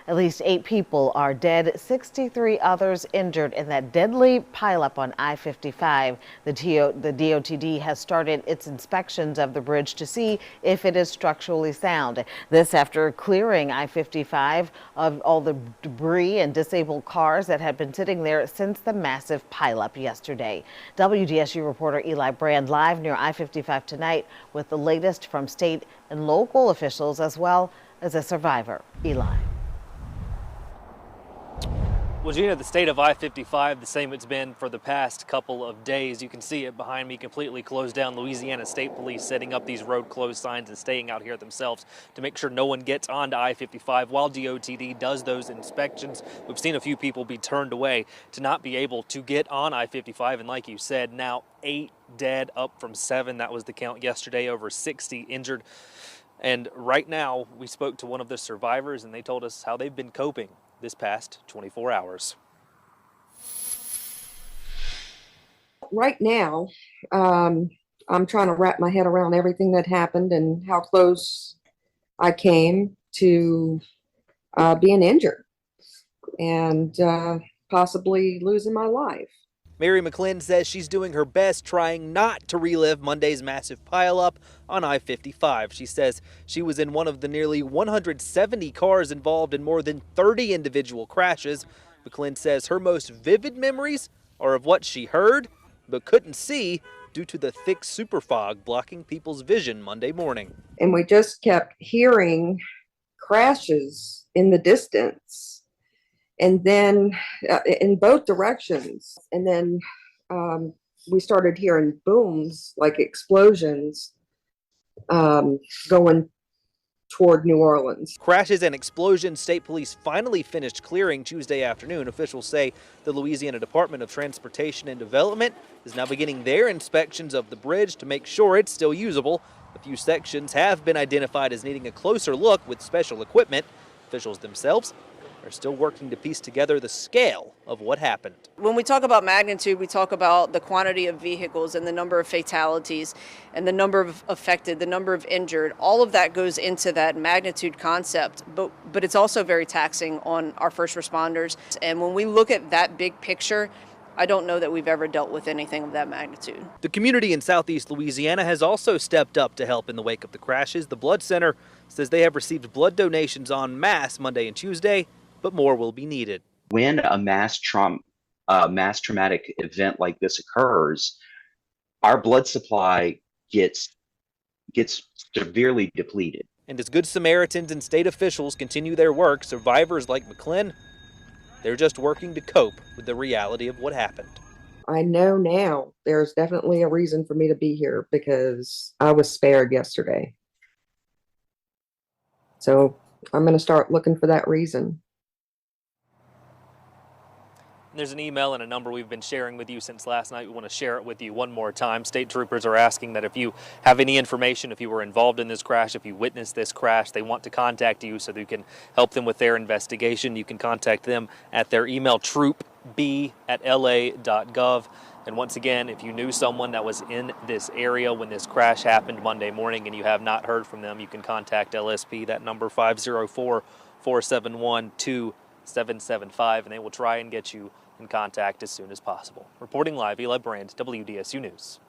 At least 8 people are dead, 63 others injured in that deadly pileup on I-55. The DOTD has started its inspections of the bridge to see if it is structurally sound. This after clearing I-55 of all the debris and disabled cars that had been sitting there since the massive pileup yesterday. WDSU reporter Eli Brand live near I-55 tonight with the latest from state and local officials as well as a survivor. Eli. Well, Gina, the state of I-55, the same it's been for the past couple of days. You can see it behind me, completely closed down. Louisiana State Police setting up these road closed signs and staying out here themselves to make sure no one gets onto I-55 while DOTD does those inspections. We've seen a few people be turned away to not be able to get on I-55. And like you said, now 8 dead, up from 7. That was the count yesterday, over 60 injured. And right now, we spoke to one of the survivors, and they told us how they've been coping this past 24 hours. Right now, I'm trying to wrap my head around everything that happened and how close I came to being injured and possibly losing my life. Mary McClin says she's doing her best trying not to relive Monday's massive pileup on I-55. She says she was in one of the nearly 170 cars involved in more than 30 individual crashes. McClin says her most vivid memories are of what she heard but couldn't see due to the thick super fog blocking people's vision Monday morning. And we just kept hearing crashes in the distance. And then in both directions. And then we started hearing booms, like explosions, going toward New Orleans. Crashes and explosions. State police finally finished clearing Tuesday afternoon. Officials say the Louisiana Department of Transportation and Development is now beginning their inspections of the bridge to make sure it's still usable. A few sections have been identified as needing a closer look with special equipment. Officials themselves are still working to piece together the scale of what happened. When we talk about magnitude, we talk about the quantity of vehicles and the number of fatalities and the number of affected, the number of injured. All of that goes into that magnitude concept, but it's also very taxing on our first responders. And when we look at that big picture, I don't know that we've ever dealt with anything of that magnitude. The community in southeast Louisiana has also stepped up to help in the wake of the crashes. The Blood Center says they have received blood donations en masse Monday and Tuesday, but more will be needed. When a mass traumatic event like this occurs, our blood supply gets severely depleted. And as Good Samaritans and state officials continue their work, survivors like McClin, they're just working to cope with the reality of what happened. I know now there's definitely a reason for me to be here because I was spared yesterday. So I'm going to start looking for that reason. There's an email and a number we've been sharing with you since last night. We want to share it with you one more time. State troopers are asking that if you have any information, if you were involved in this crash, if you witnessed this crash, they want to contact you so that you can help them with their investigation. You can contact them at their email, troopb@la.gov. And once again, if you knew someone that was in this area when this crash happened Monday morning and you have not heard from them, you can contact LSP, that number 504-471-2775, and they will try and get you in contact as soon as possible. Reporting live, Eli Brand, WDSU News.